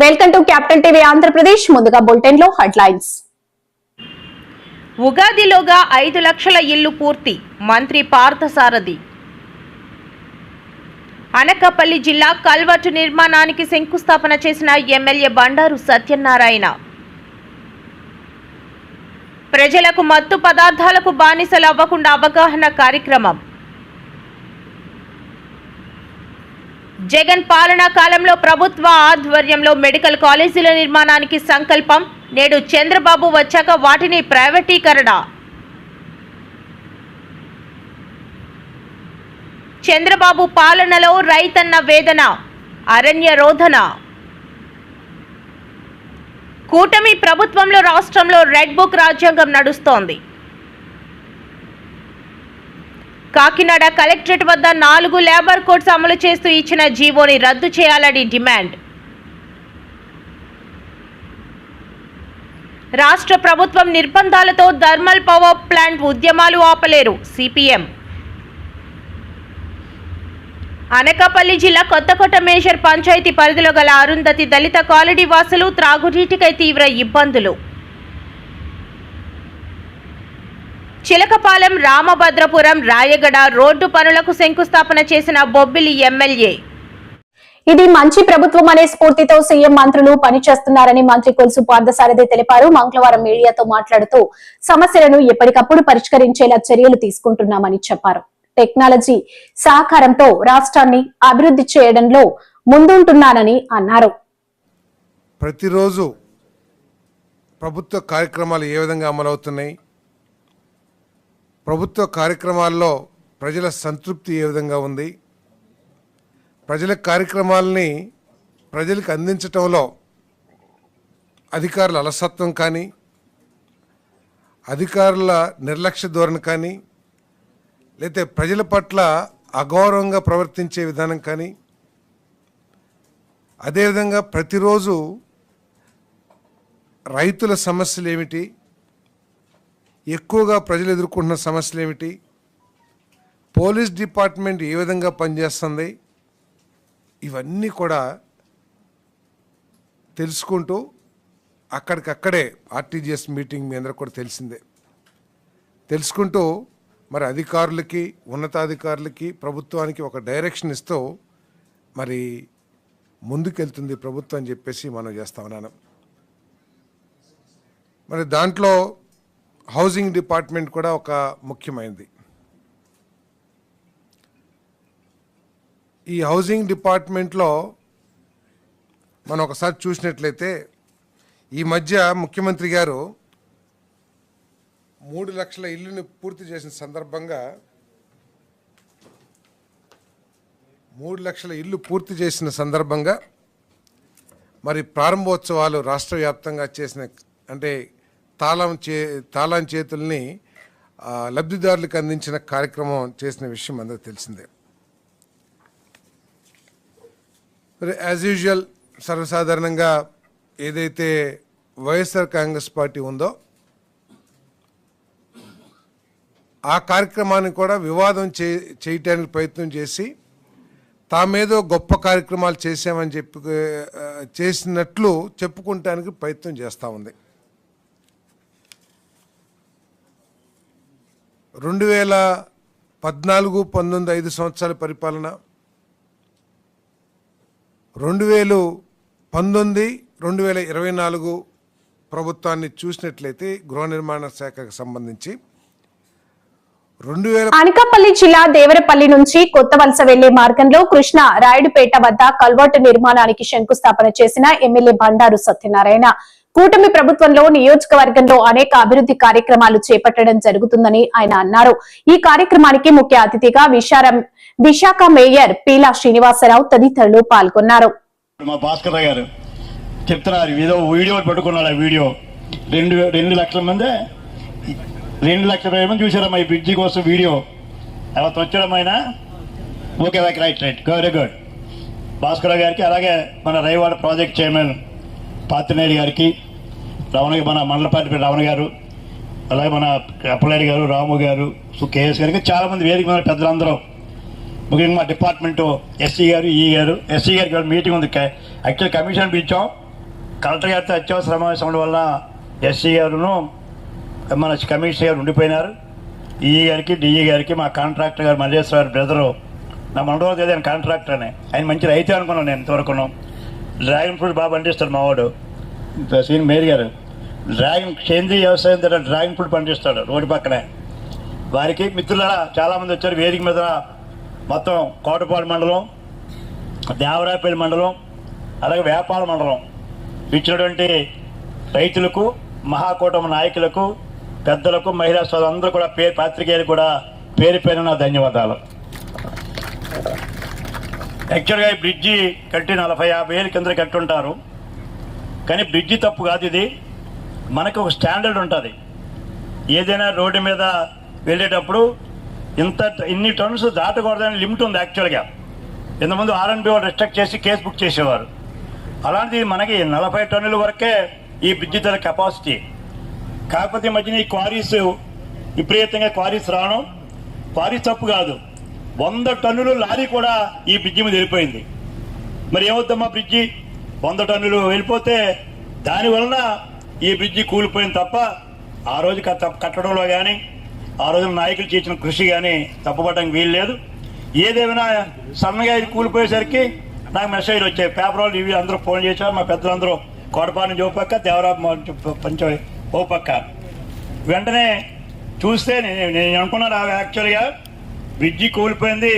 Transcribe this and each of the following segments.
Welcome to capital TV Andhra Pradesh. ముందుగా bulletin లో headlines. ఉగాదిలోగా 5 లక్షల ఇల్లు పూర్తి, మంత్రి పార్థసారథి. అనకాపల్లి జిల్లా కల్వర్టు నిర్మాణానికి శంకుస్థాపన చేసిన ఎమ్మెల్యే బండారు సత్యనారాయణ. ప్రజలకు మత్తు పదార్థాలకు బానిసలు అవ్వకుండా అవగాహన కార్యక్రమం. జగన్ పాలనా కాలంలో ప్రభుత్వ ఆధ్వర్యంలో మెడికల్ కాలేజీల నిర్మాణానికి సంకల్పం. నేడు చంద్రబాబు వచ్చాక వాటిని ప్రైవేటీకరణ. చంద్రబాబు పాలనలో రైతన్న వేదన, అరణ్య రోదన. కూటమి ప్రభుత్వంలో రాష్ట్రంలో రెడ్ బుక్ రాజ్యాంగం నడుస్తోంది. కాకినాడ కలెక్టరేట్ వద్ద 4 లేబర్ కోడ్స్ అమలు చేస్తూ ఇచ్చిన జీవోని రద్దు చేయాలని డిమాండ్. రాష్ట్ర ప్రభుత్వం నిర్బంధాలతో థర్మల్ పవర్ ప్లాంట్ ఉద్యమాలు ఆపలేరు, సిపిఎం. అనకాపల్లి జిల్లా కొత్తకోట మేజర్ పంచాయతీ పరిధిలో గల అరుంధతి దళిత కాలనీ వాసులు త్రాగునీటికై తీవ్ర ఇబ్బందులు. చిలకపాలెం, రామభద్రపురం, రాయగడ రోడ్డు పనులకు శంకుస్థాపన చేసిన బొబ్బిలి ఎమ్మెల్యే. ఇది మంచి ప్రభుత్వం అనే స్ఫూర్తితో సీఎం మంత్రులు పనిచేస్తున్నారని మంత్రి కొలుసు పార్థసారథి తెలిపారు. మంగళవారం మీడియాతో మాట్లాడుతూ సమస్యలను ఎప్పటికప్పుడు పరిష్కరించేలా చర్యలు తీసుకుంటున్నామని చెప్పారు. టెక్నాలజీ సహకారంతో రాష్ట్రాన్ని అభివృద్ధి చేయడంలో ముందుంటున్నానని అన్నారు. ప్రతిరోజు ప్రభుత్వ కార్యక్రమాలు ఏ విధంగా అమలవుతున్నాయి, ప్రభుత్వ కార్యక్రమాల్లో ప్రజల సంతృప్తి ఏ విధంగా ఉంది, ప్రజల కార్యక్రమాలని ప్రజలకు అందించటంలో అధికారుల అలసత్వం కానీ, అధికారుల నిర్లక్ష్య ధోరణి కానీ, లేకపోతే ప్రజల పట్ల అగౌరవంగా ప్రవర్తించే విధానం కానీ, అదేవిధంగా ప్రతిరోజు రైతుల సమస్యలు ఏమిటి, ఎక్కువగా ప్రజలు ఎదుర్కొంటున్న సమస్యలు ఏమిటి, పోలీస్ డిపార్ట్మెంట్ ఏ విధంగా పనిచేస్తుంది, ఇవన్నీ కూడా తెలుసుకుంటూ అక్కడికక్కడే ఆర్టీజీఎస్ మీటింగ్ మీ అందరూ కూడా తెలిసిందే తెలుసుకుంటూ మరి అధికారులకి, ఉన్నతాధికారులకి, ప్రభుత్వానికి ఒక డైరెక్షన్ ఇస్తూ మరి ముందుకెళ్తుంది ప్రభుత్వం అని చెప్పేసి మనం చేస్తా ఉన్నాను. మరి దాంట్లో హౌసింగ్ డిపార్ట్మెంట్ కూడా ఒక ముఖ్యమైనది. ఈ హౌసింగ్ డిపార్ట్మెంట్లో మనం ఒకసారి చూసినట్లయితే ఈ మధ్య ముఖ్యమంత్రి గారు 3 లక్షల ఇల్లుని పూర్తి చేసిన సందర్భంగా 3 లక్షల ఇల్లు పూర్తి చేసిన సందర్భంగా మరి ప్రారంభోత్సవాలు రాష్ట్ర వ్యాప్తంగా చేసిన, అంటే తాళం చేతుల్ని లబ్ధిదారులకు అందించిన కార్యక్రమం చేసిన విషయం అందరూ తెలిసిందే. మరి యాజ్ యూజువల్ సర్వసాధారణంగా ఏదైతే వైఎస్ఆర్ కాంగ్రెస్ పార్టీ ఉందో ఆ కార్యక్రమాన్ని కూడా వివాదం చేయటానికి ప్రయత్నం చేసి తామేదో గొప్ప కార్యక్రమాలు చేశామని చేసినట్లు చెప్పుకుంటానికి ప్రయత్నం చేస్తూ ఉంది. 2014-19 5 సంవత్సరాల పరిపాలన, 2019-2024 ప్రభుత్వాన్ని చూసినట్లయితే గృహ నిర్మాణ శాఖకు సంబంధించి అనకాపల్లి జిల్లా దేవరపల్లి నుంచి కొత్త వలస వెళ్లే మార్గంలో కృష్ణ రాయుడుపేట వద్ద కల్వర్టు నిర్మాణానికి శంకుస్థాపన చేసిన ఎమ్మెల్యే బండారు సత్యనారాయణ. కూటమి ప్రభుత్వంలో నియోజకవర్గంలో అనేక అభివృద్ధి కార్యక్రమాలు చేపట్టడం జరుగుతుందని ఆయన అన్నారు. ఈ కార్యక్రమానికి ముఖ్య అతిథిగా విశాఖ మేయర్ పీలా శ్రీనివాసరావు తదితరులు పాల్గొన్నారు. మా భాస్కర్ గారు చెప్తున్నారు, ఏదో వీడియో పట్టుకున్నాడు. ఆ వీడియో 2 లక్షల మంది 2,20,000 మంది చూసారమ్మా ఈ బ్రిడ్జి కోసం వీడియో. అలా వచ్చడం ఆయన okay, right very good Bhaskar గారికి, అలాగే మన రైవాడ ప్రాజెక్ట్ చైర్మన్ పాత్రనేని గారికి, మన మండలపాటి రమణ గారు, అలాగే మన అప్పలనాయుడు గారు, రాము గారు, కేఎస్ గారికి, చాలామంది వేదిక మీద పెద్దలందరూ, ముఖ్యంగా మా డిపార్ట్మెంటు ఎస్సీ గారు, ఈ గారు, ఎస్సీ గారికి మీటింగ్ ఉంది. యాక్చువల్ కమిషన్ పిలిచాం, కలెక్టర్ గారితో అత్యవసర సమావేశం వల్ల ఎస్సీ గారును మన కమిషనర్ గారు ఉండిపోయినారు. ఈఈ గారికి డిఈ గారికి మా కాంట్రాక్టర్ గారు మల్లేశ్వర గారి బ్రదరు నా మండలం తెలియని కాంట్రాక్టర్ అని ఆయన మంచి రైతు అనుకున్నాను నేను ఇంతవరకును. డ్రాగన్ ఫ్రూట్ బాగా పండిస్తాడు మావాడు సీన్ మేరీ గారు. సేంద్రీయ వ్యవసాయం ద్వారా డ్రాగన్ ఫ్రూట్ పండిస్తాడు రోడ్డు పక్కనే. వారికి మిత్రులారా చాలామంది వచ్చారు వేదిక మీద. మొత్తం కోటపాడు మండలం, దేవరాపల్లి మండలం, అలాగే వేపాల మండలం ఇచ్చినటువంటి రైతులకు, మహాకూటమి నాయకులకు, పెద్దలకు, మహిళా సోదరులందరూ కూడా పాత్రికేయులకు కూడా పేరు పేరు నా ధన్యవాదాలు. యాక్చువల్గా ఈ బ్రిడ్జి కట్టి 40-50 ఏళ్ళ కింద కట్టుంటారు. కానీ బ్రిడ్జి తప్పు కాదు. ఇది మనకు ఒక స్టాండర్డ్ ఉంటుంది. ఏదైనా రోడ్డు మీద వెళ్ళేటప్పుడు ఇన్ని టన్స్ దాటకూడదని లిమిట్ ఉంది. యాక్చువల్గా ఇంతకుముందు ఆర్ఎన్బి వాళ్ళు రిస్ట్రిక్ట్ చేసి కేసు బుక్ చేసేవారు. అలాంటిది మనకి 40 టన్నుల వరకే ఈ బ్రిడ్జి తల కెపాసిటీ. కాకపోతే ఈ మధ్యన ఈ క్వారీస్ విపరీతంగా క్వారీస్ రావడం, క్వారీస్ తప్పు కాదు. 100 టన్నులు లారీ కూడా ఈ బ్రిడ్జి మీద వెళ్ళిపోయింది. మరి ఏమవుద్దమ్మా బ్రిడ్జి 100 టన్నులు వెళ్ళిపోతే దానివలన ఈ బ్రిడ్జి కూలిపోయింది తప్ప ఆ రోజు కట్టడంలో కానీ ఆ రోజు నాయకులు చేసిన కృషి కానీ తప్పుపడడానికి వీలు లేదు. ఏదేమైనా సన్నగా ఇది కూలిపోయేసరికి నాకు మెసేజ్లు వచ్చాయి. పేపర్ వాళ్ళు ఇవి అందరూ ఫోన్ చేశారు. మా పెద్దలందరూ కోటపాడు నుంచి ఓ పక్క, దేవరా పంచ ఓ పక్క. వెంటనే చూస్తే నేను అనుకున్నాను యాక్చువల్గా బ్రిడ్జి కూలిపోయింది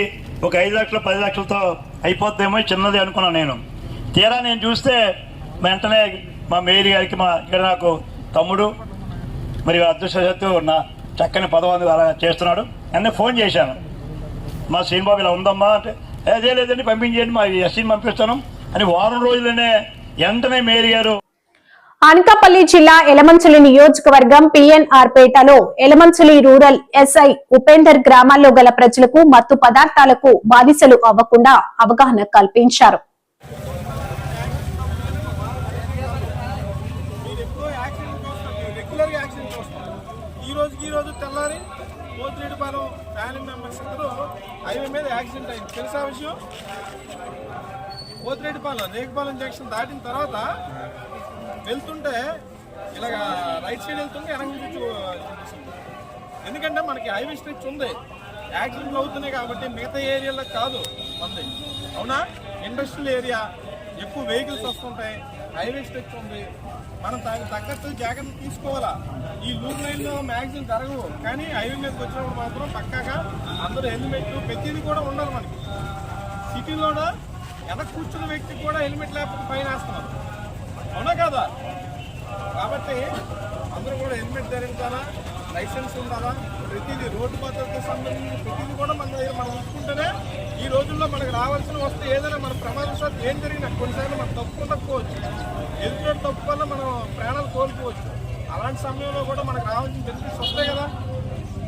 ఒక 5 లక్షలు 10 లక్షలతో అయిపోతుందేమో చిన్నది అనుకున్నాను నేను. తీరా నేను చూస్తే వెంటనే మా మేరీ గారికి ఇక్కడ నాకు తమ్ముడు మరి అదృష్టవశాత్తు నా చక్కని పదవి అలా చేస్తున్నాడు. అన్నీ ఫోన్ చేశాను. మా శ్రీనిబాబు ఇలా ఉందమ్మా అంటే అదే లేదండి పంపించేయండి మా ఎస్సీని పంపిస్తాను అని వారం రోజులనే వెంటనే మేరీ గారు. అనకాపల్లి జిల్లా ఎలమంచిలి నియోజకవర్గం పిఎన్ఆర్ పేటలో ఎలమంచిలి రూరల్ ఎస్ఐ ఉపేందర్ గ్రామాల్లో గల ప్రజలకు మత్తు పదార్థాలకు బానిసలు అవ్వకుండా అవగాహన కల్పించారు. ఈ రోజు తెల్లారి పోతిరెడ్డిపాలెం ఫ్యామిలీ మెంబర్స్ ఇద్దరు హైవే మీద యాక్సిడెంట్ అయింది. తెలుసా విషయం? పోతిరెడ్డిపాలెం రేగుపాలెం జంక్షన్ దాటిన తర్వాత వెళ్తుంటే ఇలాగ రైట్ సైడ్ వెళ్తుంటే వెనక నుంచి ఎందుకంటే మనకి హైవే స్ట్రిక్స్ ఉంది, యాక్సిడెంట్లు అవుతున్నాయి కాబట్టి మిగతా ఏరియాలో కాదు ఉంది. అవునా? ఇండస్ట్రియల్ ఏరియా ఎక్కువ వెహికల్స్ వస్తుంటాయి, హైవే స్ట్రిక్స్ ఉంది. మనం తగ్గట్టు జాగ్రత్తలు తీసుకోవాలా. ఈ లూప్ లైన్లో మ్యాక్సిమం జరగవు, కానీ హైవే మీదకి వచ్చినప్పుడు మాత్రం పక్కాగా అందరూ హెల్మెట్ ప్రతిదీ కూడా ఉండాలి. మనకి సిటీలోన వెనక కూర్చున్న వ్యక్తికి కూడా హెల్మెట్ లేకపోతే ఫైన్ వేస్తున్నారు. అవునా కదా? కాబట్టి అందరూ కూడా హెల్మెట్ ధరించాలా, లైసెన్స్ ఉండాలా, ప్రతిదీ రోడ్డు భద్రతకు సంబంధించిన ప్రతిదీ కూడా మన దగ్గర మనం ఉంచుకుంటేనే ఈ రోజుల్లో మనకు రావాల్సిన వస్తే ఏదైనా మన ప్రమాదవశాత్తు ఏం జరిగినా కొన్నిసార్లు మనం తప్పుకోవచ్చు, ఎదురు తప్పు వల్ల మనం ప్రాణాలు కోల్పోవచ్చు. అలాంటి సమయంలో కూడా మనకు రావాల్సిన బెనిఫిట్స్ వస్తాయి కదా.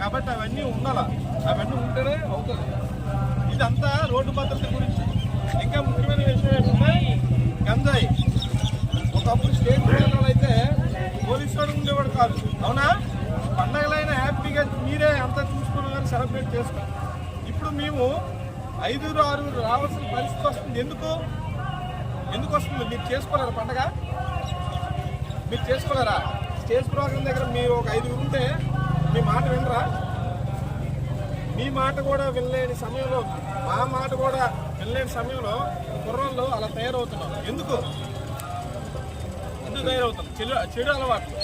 కాబట్టి అవన్నీ ఉండాలా, అవన్నీ ఉంటేనే అవుతుంది. ఇదంతా రోడ్డు భద్రత గురించి. ఇంకా ముఖ్యమైన విషయం ఏంటంటే గంజాయి. ఒకప్పుడు స్టేట్ ప్రోగ్రాలు అయితే పోలీసు వాడు ఉండేవాడు కాదు. అవునా? పండగలైనా హ్యాపీగా మీరే అంతా చూసుకున్న కానీ సెలబ్రేట్ చేసుకోండి. ఇప్పుడు మేము 5-6 రావాల్సిన పరిస్థితి వస్తుంది. ఎందుకు వస్తుంది? మీరు చేసుకోలేరా పండగ? మీరు చేసుకోలేరా? స్టేజ్ ప్రోగ్రాం దగ్గర మీరు ఒక 5 ఉంటే మీ మాట వినరా? మీ మాట కూడా వినలేని సమయంలో, మా మాట కూడా వినలేని సమయంలో కుర్రోళ్ళు అలా తయారవుతున్నారు. ఎందుకు తయారవుతున్నారు? చెడు అలవాట్లు.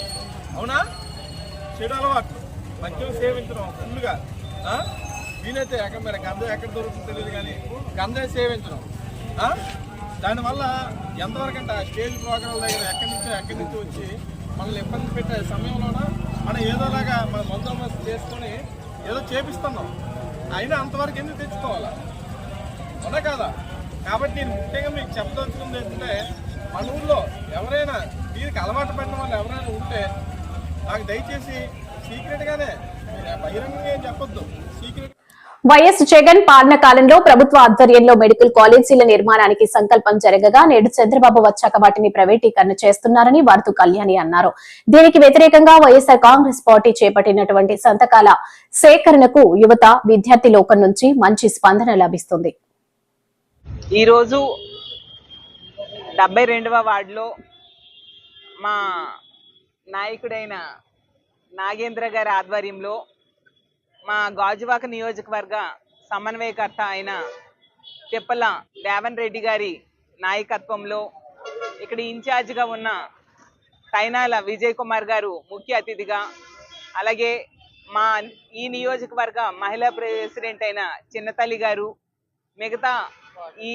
అవునా? చెడు అలవాట్లు. మద్యం సేవించడం ఫుల్గా. వీలైతే మరి గంజాయి ఎక్కడ దొరుకుతుందో తెలియదు కానీ గంజాయి సేవించడం. దానివల్ల ఎంతవరకు అంటే స్టేజ్ ప్రోగ్రాం దగ్గర ఎక్కడి నుంచి వచ్చి మనల్ని ఇబ్బంది పెట్టే సమయంలోన మనం ఏదోలాగా మన మందోబస్తు చేసుకొని ఏదో చేపిస్తున్నాం. అయినా అంతవరకు ఎందుకు తెచ్చుకోవాలా? అవునా కాదా? కాబట్టి నేను ముఖ్యంగా మీకు చెప్పదలుచుకుంది ఏంటంటే మన ఊళ్ళో ఎవరైనా దీనికి అలవాటు పడిన వాళ్ళు ఎవరైనా ఉంటే నాకు దయచేసి సీక్రెట్గానే బహిరంగంగా ఏం చెప్పొద్దు. సీక్రెట్ వైఎస్ జగన్ పాలన కాలంలో ప్రభుత్వ ఆధ్వర్యంలో మెడికల్ కాలేజీల నిర్మాణానికి సంకల్పం జరగగా నేడు చంద్రబాబు వచ్చాక వాటిని ప్రైవేటీకరణ చేస్తున్నారని వార్తు కళ్యాణి అన్నారు. దీనికి వ్యతిరేకంగా వైఎస్ఆర్ కాంగ్రెస్ పార్టీ చేపట్టినటువంటి సంతకాల సేకరణకు యువత, విద్యార్థి లోకం నుంచి మంచి స్పందన లభిస్తుంది. ఈరోజు 72వ వార్డులో మా నాయకుడైన నాగేంద్ర గారి ఆధ్వర్యంలో మా గాజువాక నియోజకవర్గ సమన్వయకర్త అయిన తిప్పల రేవణ్ రెడ్డి గారి నాయకత్వంలో ఇక్కడ ఇన్ఛార్జిగా ఉన్న తైనాల విజయ్ కుమార్ గారు ముఖ్య అతిథిగా, అలాగే మా ఈ నియోజకవర్గ మహిళా ప్రెసిడెంట్ అయిన చిన్నతల్లి గారు, మిగతా ఈ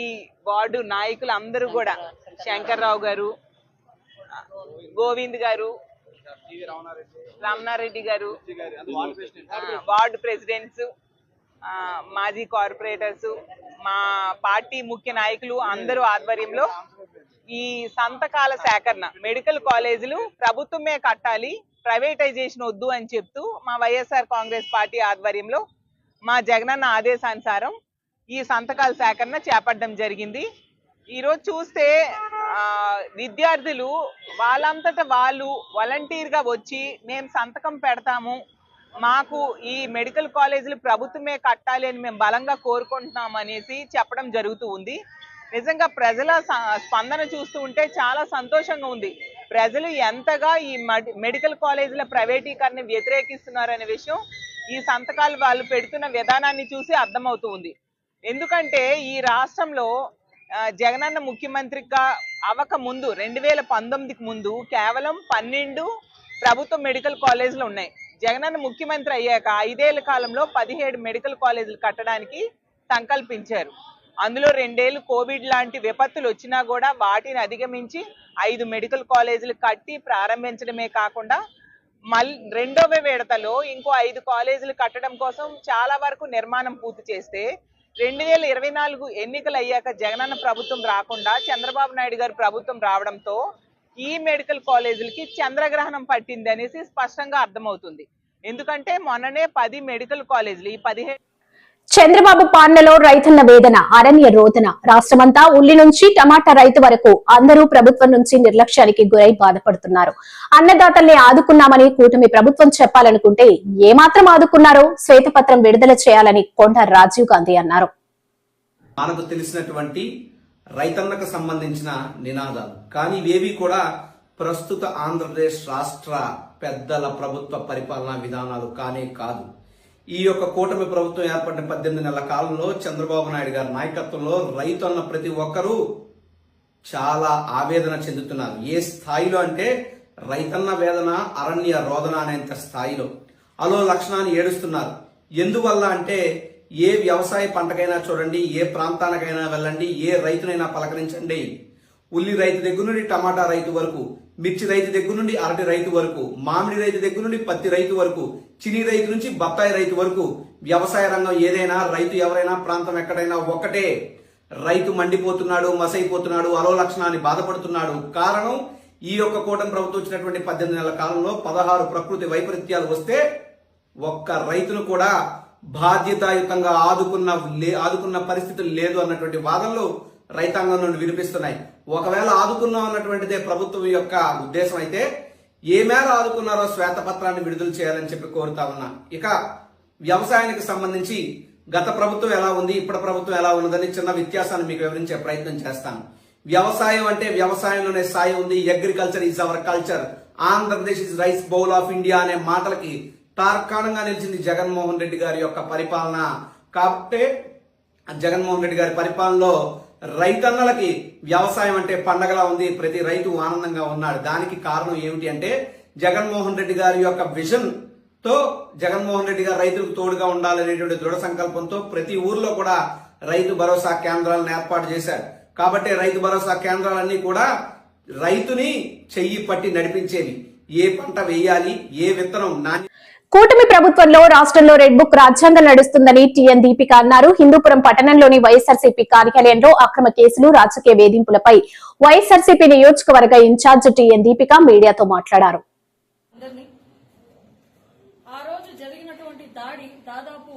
వార్డు నాయకులు అందరూ కూడా, శంకర్రావు గారు, గోవింద్ గారు, రమణారెడ్డి గారు, వార్డు ప్రెసిడెంట్స్, మాజీ కార్పొరేటర్స్, మా పార్టీ ముఖ్య నాయకులు అందరూ ఆధ్వర్యంలో ఈ సంతకాల సేకరణ, మెడికల్ కాలేజీలు ప్రభుత్వమే కట్టాలి, ప్రైవేటైజేషన్ వద్దు అని చెప్తూ మా వైఎస్ఆర్ కాంగ్రెస్ పార్టీ ఆధ్వర్యంలో మా జగనన్న ఆదేశానుసారం ఈ సంతకాల సేకరణ చేపట్టడం జరిగింది. ఈరోజు చూస్తే విద్యార్థులు వాళ్ళంతట వాళ్ళు వాలంటీర్గా వచ్చి మేము సంతకం పెడతాము, మాకు ఈ మెడికల్ కాలేజీలు ప్రభుత్వమే కట్టాలి అని మేము బలంగా కోరుకుంటున్నాం అనేసి చెప్పడం జరుగుతూ ఉంది. నిజంగా ప్రజల స్పందన చూస్తూ ఉంటే చాలా సంతోషంగా ఉంది. ప్రజలు ఎంతగా ఈ మెడికల్ కాలేజీల ప్రైవేటీకరణ వ్యతిరేకిస్తున్నారనే విషయం ఈ సంతకాలు వాళ్ళు పెడుతున్న విధానాన్ని చూసి అర్థమవుతూ ఉంది. ఎందుకంటే ఈ రాష్ట్రంలో జగనన్న ముఖ్యమంత్రిగా అవ్వక ముందు 2019కి ముందు కేవలం 12 ప్రభుత్వ మెడికల్ కాలేజీలు ఉన్నాయి. జగనన్న ముఖ్యమంత్రి అయ్యాక 5 ఏళ్ల కాలంలో 17 మెడికల్ కాలేజీలు కట్టడానికి సంకల్పించారు. అందులో 2 ఏళ్ళు కోవిడ్ లాంటి విపత్తులు వచ్చినా కూడా వాటిని అధిగమించి 5 మెడికల్ కాలేజీలు కట్టి ప్రారంభించడమే కాకుండా మళ్ళీ రెండవ విడతలో ఇంకో 5 కాలేజీలు కట్టడం కోసం చాలా వరకు నిర్మాణం పూర్తి చేస్తే 2024 ఎన్నికలు అయ్యాక జగనన్న ప్రభుత్వం రాకుండా చంద్రబాబు నాయుడు గారు ప్రభుత్వం రావడంతో ఈ మెడికల్ కాలేజీలకి చంద్రగ్రహణం పట్టింది అనేసి స్పష్టంగా అర్థమవుతుంది. ఎందుకంటే మొన్ననే 10 మెడికల్ కాలేజీలు, ఈ 17 చంద్రబాబు పాలనలో రైతన్న వేదన, అరణ్య రోదన. రాష్ట్రమంతా ఉల్లి నుంచి టమాటా రైతు వరకు అందరూ ప్రభుత్వం నుంచి నిర్లక్ష్యానికి గురై బాధపడుతున్నారు. అన్నదాతల్ని ఆదుకున్నామని కూటమి ప్రభుత్వం చెప్పాలనుకుంటే ఏమాత్రం ఆదుకున్నారో శ్వేతపత్రం విడుదల చేయాలని కొండ రాజీవ్ గాంధీ అన్నారు. మనకు తెలిసినటువంటి రైతన్నకు సంబంధించిన నినాదాలు కానీ ఇవేవి కూడా ప్రస్తుత ఆంధ్రప్రదేశ్ రాష్ట్ర పెద్దల ప్రభుత్వ పరిపాలనా విధానాలు కానే కాదు. ఈ యొక్క కూటమి ప్రభుత్వం ఏర్పడిన 18 నెలల కాలంలో చంద్రబాబు నాయుడు గారి నాయకత్వంలో రైతు అన్న ప్రతి ఒక్కరూ చాలా ఆవేదన చెందుతున్నారు. ఏ స్థాయిలో అంటే రైతన్న వేదన అరణ్య రోదన అనేంత స్థాయిలో అలో లక్షణాన్ని ఏడుస్తున్నారు. ఎందువల్ల అంటే ఏ వ్యవసాయ పంటకైనా చూడండి, ఏ ప్రాంతానికైనా వెళ్ళండి, ఏ రైతునైనా పలకరించండి, ఉల్లి రైతు దగ్గర నుండి టమాటా రైతు వరకు, మిర్చి రైతు దగ్గర నుండి అరటి రైతు వరకు, మామిడి రైతు దగ్గర నుండి పత్తి రైతు వరకు, చిని రైతు నుంచి బత్తాయి రైతు వరకు, వ్యవసాయ రంగం ఏదైనా, రైతు ఎవరైనా, ప్రాంతం ఎక్కడైనా ఒకటే. రైతు మండిపోతున్నాడు, మసైపోతున్నాడు, అలో లక్షణాన్ని బాధపడుతున్నాడు. కారణం ఈ యొక్క కూటమి ప్రభుత్వం వచ్చినటువంటి 18 నెలల కాలంలో 16 ప్రకృతి వైపరీత్యాలు వస్తే ఒక్క రైతును కూడా బాధ్యతాయుతంగా ఆదుకున్న పరిస్థితులు లేదు అన్నటువంటి వాదనలు రైతాంగం నుండి వినిపిస్తున్నాయి. ఒకవేళ ఆదుకున్నాం అన్నటువంటిదే ప్రభుత్వం యొక్క ఉద్దేశం అయితే ఏ మేర ఆదుకున్నారో శ్వేతపత్రాన్ని విడుదల చేయాలని చెప్పి కోరుతా ఉన్నా. ఇక వ్యవసాయానికి సంబంధించి గత ప్రభుత్వం ఎలా ఉంది, ఇప్పటి ప్రభుత్వం ఎలా ఉన్నదని చిన్న వ్యత్యాసాన్ని మీకు వివరించే ప్రయత్నం చేస్తాను. వ్యవసాయం అంటే వ్యవసాయంలోనే సాయం ఉంది. Agriculture is our culture, Andhra Pradesh is rice bowl of India అనే మాటలకి తార్కాణంగా నిలిచింది జగన్మోహన్ రెడ్డి గారి యొక్క పరిపాలన. కాబట్టి జగన్మోహన్ రెడ్డి గారి పరిపాలనలో రైతన్నలకి వ్యవసాయం అంటే పండగలా ఉంది, ప్రతి రైతు ఆనందంగా ఉన్నాడు. దానికి కారణం ఏమిటి అంటే జగన్మోహన్ రెడ్డి గారి యొక్క విజన్ తో జగన్మోహన్ రెడ్డి గారు రైతులకు తోడుగా ఉండాలనేటువంటి దృఢ సంకల్పంతో ప్రతి ఊర్లో కూడా రైతు భరోసా కేంద్రాలను ఏర్పాటు చేశారు. కాబట్టి రైతు భరోసా కేంద్రాలన్నీ కూడా రైతుని చెయ్యి పట్టి నడిపించేవి. ఏ పంట వేయాలి, ఏ విత్తనం నాణ్య కూటమి ప్రభుత్వంలో రాష్ట్రంలో రెడ్ బుక్ రాజ్యాంగం నడుస్తుందని టీఎన్ దీపిక అన్నారు. హిందూపురం పట్టణంలోని వైఎస్ఆర్సీపీ కార్యాలయంలో అక్రమ కేసులు, రాజకీయ వేధింపులపై వైఎస్ఆర్సీపీ నియోజకవర్గ ఇన్ఛార్జ్ టీఎన్ దీపిక మీడియాతో మాట్లాడారు. ఆ రోజు జరిగినటువంటి దాడి దాదాపు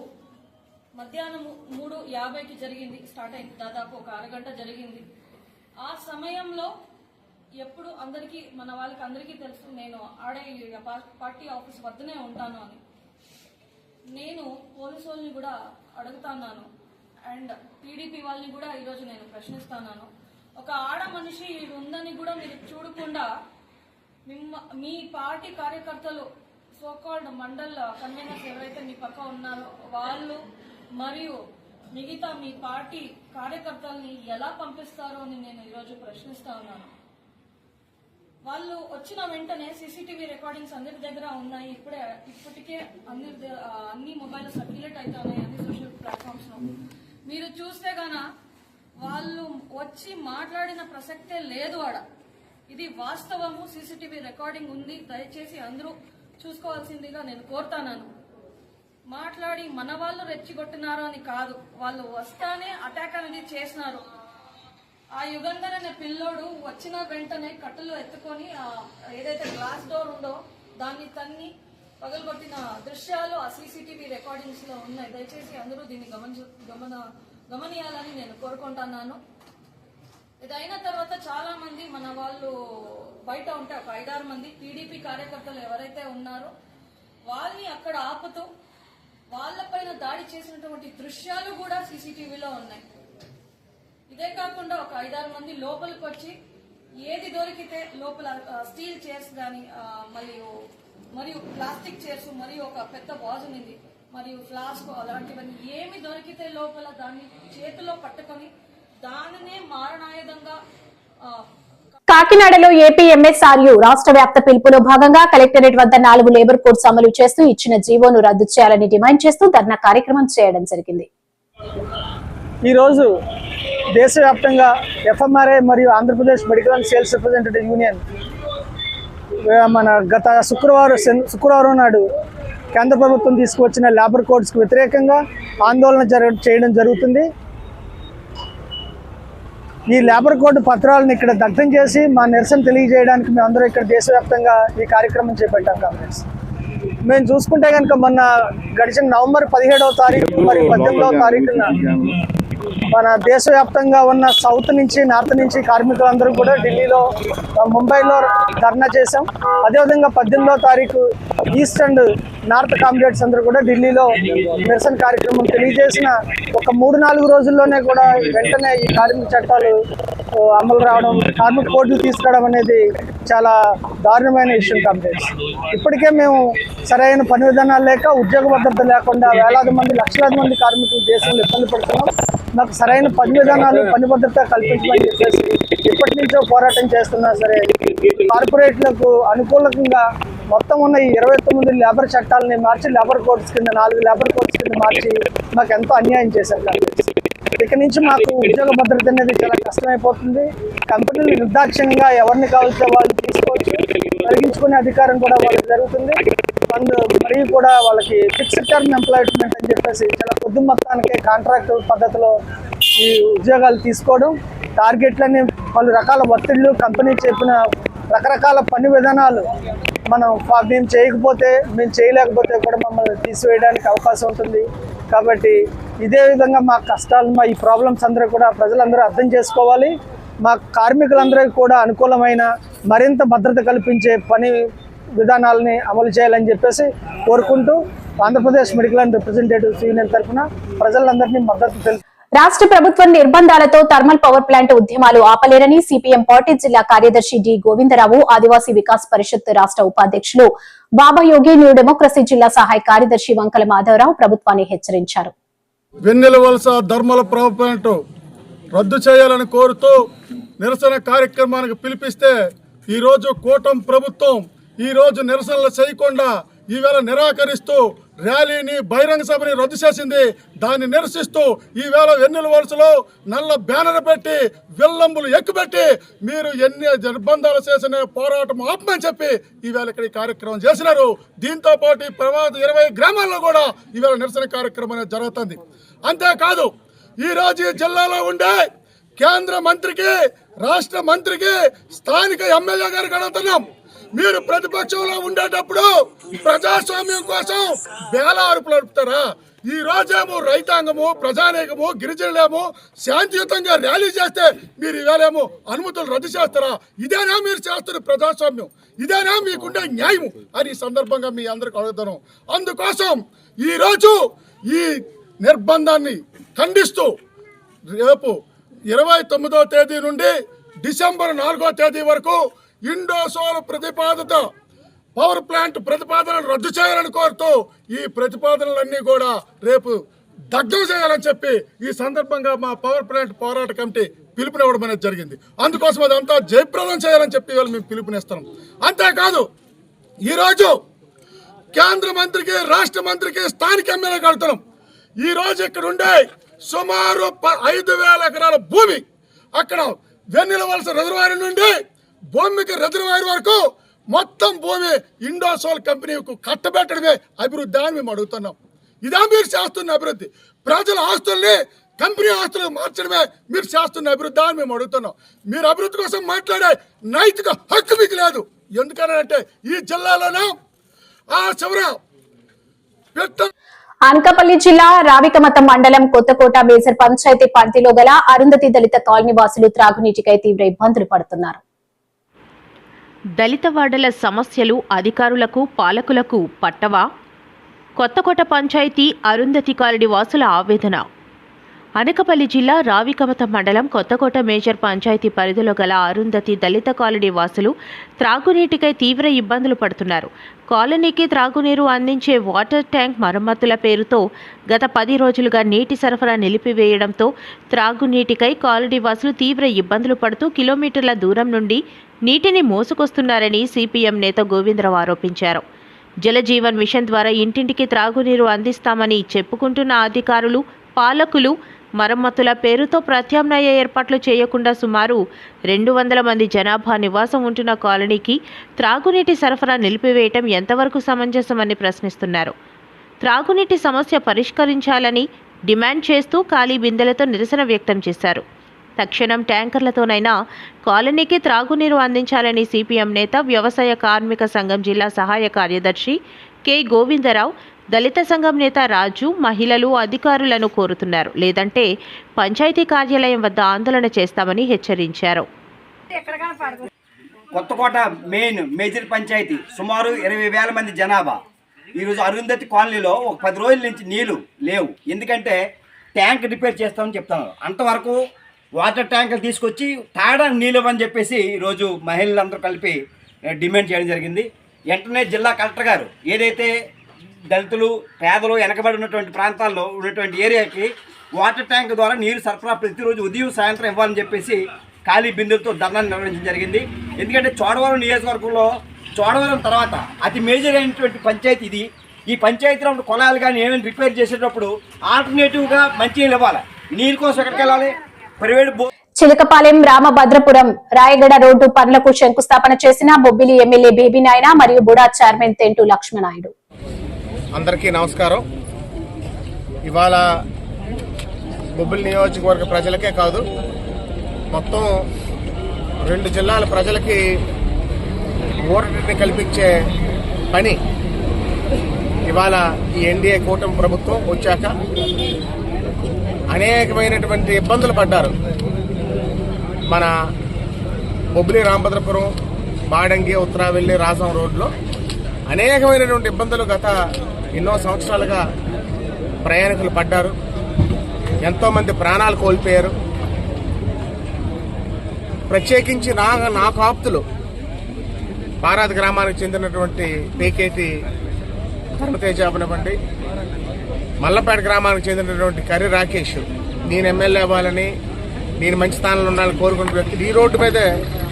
మధ్యాహ్నం 3:50కి జరిగింది. స్టార్ట్ అయింది, దాదాపు ఒక అరగంట జరిగింది. ఆ సమయంలో ఎప్పుడు అందరికీ, మన వాళ్ళకి అందరికీ తెలుసు, నేను ఆడే పార్టీ ఆఫీస్ వద్దనే ఉంటాను అని. నేను పోలీసు వాళ్ళని కూడా అడుగుతున్నాను అండ్ టీడీపీ వాళ్ళని కూడా ఈరోజు నేను ప్రశ్నిస్తున్నాను. ఒక ఆడ మనిషి ఉందని కూడా మీరు చూడకుండా మీ పార్టీ కార్యకర్తలు సోకాల్డ్ మండల్ కన్వీనర్స్ ఎవరైతే మీ పక్క ఉన్నారో వాళ్ళు మరియు మిగతా మీ పార్టీ కార్యకర్తల్ని ఎలా పంపిస్తారో అని నేను ఈరోజు ప్రశ్నిస్తా ఉన్నాను. వాళ్ళు వచ్చిన వెంటనే సీసీటీవీ రికార్డింగ్స్ అందరి దగ్గర ఉన్నాయి. ఇప్పటికే అన్ని మొబైల్ సర్క్యులేట్ అవుతున్నాయి అన్ని సోషల్ ప్లాట్ఫామ్స్ లో. మీరు చూస్తే గాన వాళ్ళు వచ్చి మాట్లాడిన ప్రసక్తే లేదు ఆడ. ఇది వాస్తవము, సీసీటీవీ రికార్డింగ్ ఉంది. దయచేసి అందరూ చూసుకోవాల్సిందిగా నేను కోరుతాను. మాట్లాడి మన వాళ్ళు రెచ్చిగొట్టినారు అని కాదు, వాళ్ళు వస్తానే అటాక్ అనేది చేసినారు. ఆ యుగంధర్ అనే పిల్లోడు వచ్చిన వెంటనే కట్టెలు ఎత్తుకొని ఏదైతే గ్లాస్ డోర్ ఉందో దాన్ని తన్ని పగలగొట్టిన దృశ్యాలు ఆ సీసీటీవీ రికార్డింగ్స్ లో ఉన్నాయి. దయచేసి అందరూ దీన్ని గమనియాలని నేను కోరుకుంటున్నాను. ఇది అయిన తర్వాత చాలా మంది మన వాళ్ళు బయట ఉంటే ఒక 5-6 మంది టీడీపీ కార్యకర్తలు ఎవరైతే ఉన్నారో వాళ్ళని అక్కడ ఆపుతూ వాళ్ళపైన దాడి చేసినటువంటి దృశ్యాలు కూడా సీసీటీవీలో ఉన్నాయి. ఇదే కాకుండా ఒక 5-6 మంది లోపలికి వచ్చి ఏది దొరికితే లోపల స్టీల్ చైర్స్ కానీ మరియు ప్లాస్టిక్ చైర్స్ మరియు ఒక పెద్ద వాజ్ ఉంది మరియు ఫ్లాస్క్ అలాంటివన్నీ ఏమి దొరికితే లోపల దాన్ని చేతిలో పట్టుకొని దానినే మారణాయుధంగా కాకినాడలో ఏపీ ఎంఎస్ఆర్యు రాష్ట్ర వ్యాప్త పిలుపులో భాగంగా కలెక్టరేట్ వద్ద 4 లేబర్ కోడ్స్ అమలు చేస్తూ ఇచ్చిన జీవోను రద్దు చేయాలని డిమాండ్ చేస్తూ ధర్నా కార్యక్రమం చేయడం జరిగింది. ఈరోజు దేశవ్యాప్తంగా ఎఫ్ఎంఆర్ఐ మరియు Andhra Pradesh medical and sales representative union మన గత శుక్రవారం నాడు కేంద్ర ప్రభుత్వం తీసుకువచ్చిన లేబర్ కోడ్స్కు వ్యతిరేకంగా ఆందోళన చేయడం జరుగుతుంది. ఈ లేబర్ కోడ్ పత్రాలను ఇక్కడ దగ్ధం చేసి మా నిరసన తెలియజేయడానికి మేమందరం ఇక్కడ దేశవ్యాప్తంగా ఈ కార్యక్రమం చేపట్టాం. కాంగ్రెస్ మేము చూసుకుంటే కనుక మొన్న గడిచిన నవంబర్ 17వ తారీఖు మరియు 18వ తారీఖున మన దేశవ్యాప్తంగా ఉన్న సౌత్ నుంచి నార్త్ నుంచి కార్మికులందరూ కూడా ఢిల్లీలో ముంబైలో ధర్నా చేశాం. అదేవిధంగా 18వ తారీఖు ఈస్ట్ అండ్ నార్త్ కామ్రేడ్స్ అందరూ కూడా ఢిల్లీలో నిరసన కార్యక్రమం తెలియజేసిన ఒక 3-4 రోజుల్లోనే కూడా వెంటనే ఈ కార్మిక చట్టాలు అమలు రావడం, కార్మిక కోడ్లు తీసుకురావడం అనేది చాలా దారుణమైన విషయం. కామ్రేడ్స్ ఇప్పటికే మేము సరైన పని విధానాలు లేక ఉద్యోగ భద్రత లేకుండా వేలాది మంది లక్షలాది మంది కార్మికులు దేశంలో ఇబ్బంది పడుతున్నాం. మాకు సరైన పని విధానాలు పని భద్రత కల్పించమని చెప్పేసి ఇప్పటి నుంచో పోరాటం చేస్తున్నా సరే కార్పొరేట్లకు అనుకూలంగా మొత్తం ఉన్న ఈ 29 లేబర్ చట్టాలని మార్చి లేబర్ కోడ్స్ కింద 4 లేబర్ కోడ్స్ కింద మార్చి మాకు ఎంతో అన్యాయం చేశారు. కాంగ్రెస్ ఇక నుంచి మాకు ఉద్యోగ భద్రత అనేది చాలా కష్టమైపోతుంది. కంపెనీలు నిర్దాక్షిణ్యంగా ఎవరిని కావాల్సిన వాళ్ళు తీసుకోవచ్చు, తొలగించుకునే అధికారం కూడా వాళ్ళకి జరుగుతుంది. మరియు కూడా వాళ్ళకి ఫిక్స్డ్ టర్మ్ ఎంప్లాయ్మెంట్ అని చెప్పేసి చాలా కొద్ది మొత్తానికి కాంట్రాక్ట్ పద్ధతిలో ఈ ఉద్యోగాలు తీసుకోవడం, టార్గెట్లని పలు రకాల ఒత్తిళ్లు, కంపెనీ చెప్పిన రకరకాల పని విధానాలు మేము చేయలేకపోతే కూడా మమ్మల్ని తీసివేయడానికి అవకాశం ఉంటుంది. కాబట్టి ఇదే విధంగా మా కష్టాలు ఈ ప్రాబ్లమ్స్ అందరూ కూడా ప్రజలందరూ అర్థం చేసుకోవాలి. మా కార్మికులందరికీ కూడా అనుకూలమైన మరింత భద్రత కల్పించే పని విధానాలని అమలు చేయాలని చెప్పేసి కోరుకుంటూ Andhra Pradesh medical and representatives union తరఫున ప్రజలందరినీ మద్దతు తెలుపు. రాష్ట్ర ప్రభుత్వం నిర్బంధాలతో థర్మల్ పవర్ ప్లాంట్ ఉద్యమాలు ఆపలేరని సిపిఎం పార్టీ జిల్లా కార్యదర్శి డి గోవిందరావు, ఆదివాసీ వికాస్ పరిషత్ రాష్ట్ర ఉపాధ్యక్షులు బాబాయోగి, న్యూ డెమోక్రసీ జిల్లా సహాయ కార్యదర్శి వంకల మాధవరావు ప్రభుత్వాన్ని హెచ్చరించారు. వెన్నెల వలస థర్మల్ పవర్ ప్లాంట్ రద్దు చేయాలని కోరుతూ నిరసన కార్యక్రమానికి పిలిపిస్తే ఈరోజు కూటమి ప్రభుత్వం ఈరోజు నిరసనలు చేయకుండా ఈవేళ నిరాకరిస్తూ ర్యాలీని బహిరంగ సభని రద్దు చేసింది. దాన్ని నిరసిస్తూ ఈవేళ వెన్నెల వలసలో నల్ల బ్యానర్ పెట్టి విల్లంబులు ఎక్కుపెట్టి మీరు ఎన్ని నిర్బంధాలు చేసిన పోరాటం ఆపమని చెప్పి ఈవేళ ఇక్కడ ఈ కార్యక్రమం చేసినారు. దీంతో పాటు 20 గ్రామాల్లో కూడా ఈవేళ నిరసన కార్యక్రమం అనేది జరుగుతుంది. అంతేకాదు ఈరోజు ఈ జిల్లాలో ఉండే కేంద్ర మంత్రికి, రాష్ట్ర మంత్రికి, స్థానిక ఎమ్మెల్యే గారికి అడుగుతున్నాం, మీరు ప్రతిపక్షంలో ఉండేటప్పుడు ప్రజాస్వామ్యం కోసం బేలారుపులు నడుపుతారా? ఈ రోజేమో రైతాంగము, ప్రజానీకము, గిరిజనులేమో శాంతియుతంగా ర్యాలీ చేస్తే మీరు ఇవాళేమో అనుమతులు రద్దు చేస్తారా? ఇదేనా మీరు చేస్తున్న ప్రజాస్వామ్యం? ఇదేనా మీకుండే న్యాయం అని ఈ సందర్భంగా మీ అందరికి అడుగుతాను. అందుకోసం ఈరోజు ఈ నిర్బంధాన్ని ఖండిస్తూ రేపు 29వ తేదీ నుండి డిసెంబర్ 4వ తేదీ వరకు ఇండోసోల్ ప్రతిపాదిత పవర్ ప్లాంట్ ప్రతిపాదనలు రద్దు చేయాలని కోరుతూ ఈ ప్రతిపాదనలన్నీ కూడా రేపు దగ్ధం చేయాలని చెప్పి ఈ సందర్భంగా మా పవర్ ప్లాంట్ పోరాట కమిటీ పిలుపునివ్వడం అనేది జరిగింది. అందుకోసం అదంతా జయప్రదం చేయాలని చెప్పి ఇవాళ మేము పిలుపునిస్తున్నాం. అంతేకాదు ఈరోజు కేంద్ర మంత్రికి, రాష్ట్ర మంత్రికి, స్థానిక ఎమ్మెల్యే కడుతున్నాం. ఈరోజు ఇక్కడ ఉండే సుమారు 5,000 ఎకరాల భూమి అక్కడ వెన్నెల వలస రిజర్వాయర్ నుండి భూమికి రిజర్వాయర్ వరకు మొత్తం భూమి ఇండోసోల్ కంపెనీకు కట్టబెట్టడమే అభివృద్ధి అని మేము అడుగుతున్నాం. ఇదా మీరు చేస్తున్న అభివృద్ధి? ప్రజల ఆస్తుల్ని కంపెనీ ఆస్తులు మార్చడమే మీరు చేస్తున్న అభివృద్ధి అని మేము అడుగుతున్నాం. మీరు అభివృద్ధి కోసం మాట్లాడే నైతిక హక్కు మీకు లేదు. ఎందుకనంటే ఈ జిల్లాలోనే ఆ చివర అనకాపల్లి జిల్లా రావికమతం మండలం కొత్తకోట మేజర్ పంచాయతీ పరిధిలో గల అరుంధతి దళిత కాలనీ వాసులు త్రాగునీటికై తీవ్ర ఇబ్బందులు పడుతున్నారు. దళిత వాడల సమస్యలు అధికారులకు, పాలకులకు పట్టవా? కొత్తకోట పంచాయతీ అరుంధతి కాలనీ వాసుల ఆవేదన. అనకాపల్లి జిల్లా రావికమతం మండలం కొత్తకోట మేజర్ పంచాయతీ పరిధిలో గల అరుంధతి దళిత కాలనీ వాసులు త్రాగునీటికై తీవ్ర ఇబ్బందులు పడుతున్నారు. కాలనీకి త్రాగునీరు అందించే వాటర్ ట్యాంక్ మరమ్మతుల పేరుతో గత 10 రోజులుగా నీటి సరఫరా నిలిపివేయడంతో త్రాగునీటికై కాలనీ వాసులు తీవ్ర ఇబ్బందులు పడుతూ కిలోమీటర్ల దూరం నుండి నీటిని మోసుకొస్తున్నారని సిపిఎం నేత గోవిందరావు ఆరోపించారు. జలజీవన్ మిషన్ ద్వారా ఇంటింటికి త్రాగునీరు అందిస్తామని చెప్పుకుంటున్న అధికారులు, పాలకులు మరమ్మతుల పేరుతో ప్రత్యామ్నాయ ఏర్పాట్లు చేయకుండా సుమారు 200 మంది జనాభా నివాసం ఉంటున్న కాలనీకి త్రాగునీటి సరఫరా నిలిపివేయటం ఎంతవరకు సమంజసమని ప్రశ్నిస్తున్నారు. త్రాగునీటి సమస్య పరిష్కరించాలని డిమాండ్ చేస్తూ ఖాళీ బిందెలతో నిరసన వ్యక్తం చేశారు. తక్షణం ట్యాంకర్లతోనైనా కాలనీకి త్రాగునీరు అందించాలని సిపిఎం నేత, వ్యవసాయ కార్మిక సంఘం జిల్లా సహాయ కార్యదర్శి కె గోవిందరావు, దళిత సంఘం నేత రాజు, మహిళలు, అధికారులను కోరుతున్నారు. లేదంటే పంచాయతీ కార్యాలయం వద్ద ఆందోళన చేస్తామని హెచ్చరించారు. కొత్తకోట మేజర్ పంచాయతీ సుమారు 20,000 మంది జనాభా. ఈరోజు అరుంధతి కాలనీలో ఒక 10 రోజుల నుంచి నీళ్లు లేవు. ఎందుకంటే ట్యాంక్ రిపేర్ చేస్తామని చెప్తున్నారు. అంతవరకు వాటర్ ట్యాంకులు తీసుకొచ్చి తాగడానికి నీళ్ళు ఇవ్వని చెప్పేసి ఈరోజు మహిళలందరూ కలిపి డిమాండ్ చేయడం జరిగింది. వెంటనే జిల్లా కలెక్టర్ గారు ఏదైతే దళితులు, పేదలు, వెనకబడి ఉన్నటువంటి ప్రాంతాల్లో ఉన్నటువంటి ఏరియాకి వాటర్ ట్యాంక్ ద్వారా నీరు సరఫరా ప్రతిరోజు ఉదయం, సాయంత్రం ఇవ్వాలని చెప్పేసి ఖాళీ బిందులతో ధర్నాన్ని నిర్వహించడం జరిగింది. ఎందుకంటే చోడవరం నియోజకవర్గంలో చోడవరం తర్వాత అతి మేజర్ అయినటువంటి పంచాయతీ ఇది. ఈ పంచాయతీలో కొలాలు కానీ ఏమైనా రిపేర్ చేసేటప్పుడు ఆల్టర్నేటివ్గా మంచినీళ్ళు ఇవ్వాలి. నీరు కోసం ఎక్కడికి వెళ్ళాలి? ప్రైవేట్ చిలకపాలెం, రామభద్రపురం, రాయగడ రోడ్డు పనులకు శంకుస్థాపన చేసిన బొబ్బిలి ఎమ్మెల్యే బేబీ నాయన మరియు బుడా చైర్మన్ తెంటు లక్ష్మణాయుడు. అందరికీ నమస్కారం. ఇవాళ బొబ్బిలి నియోజకవర్గ ప్రజలకే కాదు, మొత్తం 2 జిల్లాల ప్రజలకి ఊరటని కల్పించే పని ఇవాళ ఈ ఎన్డీఏ కూటమి ప్రభుత్వం వచ్చాక అనేకమైనటువంటి ఇబ్బందులు పడ్డారు. మన బొబ్బిలి, రామభద్రపురం, బాడంగి, ఉత్తరావెల్లి, రాజం రోడ్లో అనేకమైనటువంటి ఇబ్బందులు గత ఎన్నో సంవత్సరాలుగా ప్రయాణికులు పడ్డారు. ఎంతోమంది ప్రాణాలు కోల్పోయారు. ప్రత్యేకించి నాకు ఆప్తులు పారాది గ్రామానికి చెందినటువంటి పేకేటి ధర్మతేజ అవనివ్వండి, మల్లపేట గ్రామానికి చెందినటువంటి కర్రి రాకేష్, నేను ఎమ్మెల్యే అవ్వాలని, నేను మంచి స్థానంలో ఉండాలని కోరుకున్న వ్యక్తులు ఈ రోడ్డు మీదే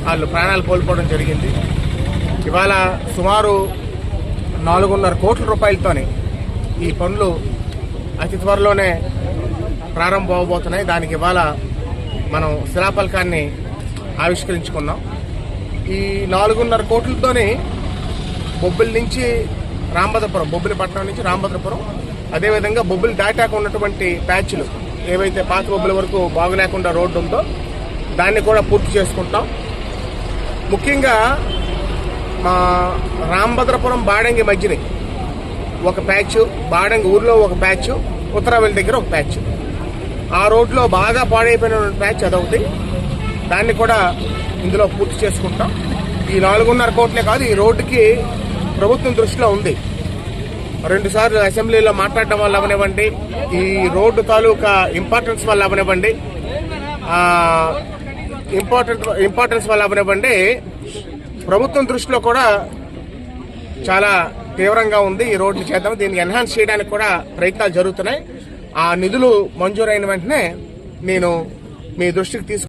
వాళ్ళు ప్రాణాలు కోల్పోవడం జరిగింది. ఇవాళ సుమారు 4.5 కోట్ల రూపాయలతోనే ఈ పనులు అతి త్వరలోనే ప్రారంభం అవబోతున్నాయి. దానికి ఇవాళ మనం శిలాఫలకాన్ని ఆవిష్కరించుకున్నాం. ఈ 4.5 కోట్లతోనే బొబ్బిలి నుంచి రామభద్రపురం, బొబ్బిలి పట్టణం నుంచి రామభద్రపురం, అదేవిధంగా బొబ్బిలి దాటాక ఉన్నటువంటి ప్యాచ్లు ఏవైతే పాత బొబ్బిలి వరకు బాగులేకుండా రోడ్డు ఉందో దాన్ని కూడా పూర్తి చేసుకుంటాం. ముఖ్యంగా మా రామభద్రపురం, బాడంగి మధ్యని ఒక ప్యాచ్, బాడంగి ఊర్లో ఒక ప్యాచ్, ఉత్తరావెల్లి దగ్గర ఒక ప్యాచ్, ఆ రోడ్లో బాగా పాడైపోయిన ప్యాచ్ అదొకటి, దాన్ని కూడా ఇందులో పూర్తి చేసుకుంటాం. ఈ 4.5 కోట్లే కాదు, ఈ రోడ్డుకి ప్రభుత్వం దృష్టిలో ఉంది. 2 సార్లు అసెంబ్లీలో మాట్లాడడం వల్ల అవనివ్వండి, ఈ రోడ్డు తాలూకా ఇంపార్టెన్స్ వల్ల అవనివ్వండి, ఇంపార్టెన్స్ వల్ల అవనివ్వండి, ప్రభుత్వం దృష్టిలో కూడా చాలా తీవ్రంగా ఉంది. ఈ రోడ్లు చేద్దాం, దీన్ని ఎన్హాన్స్ చేయడానికి కూడా ప్రయత్నాలు జరుగుతున్నాయి. ఆ నిధులు మంజూరైన వెంటనే నేను మీ దృష్టికి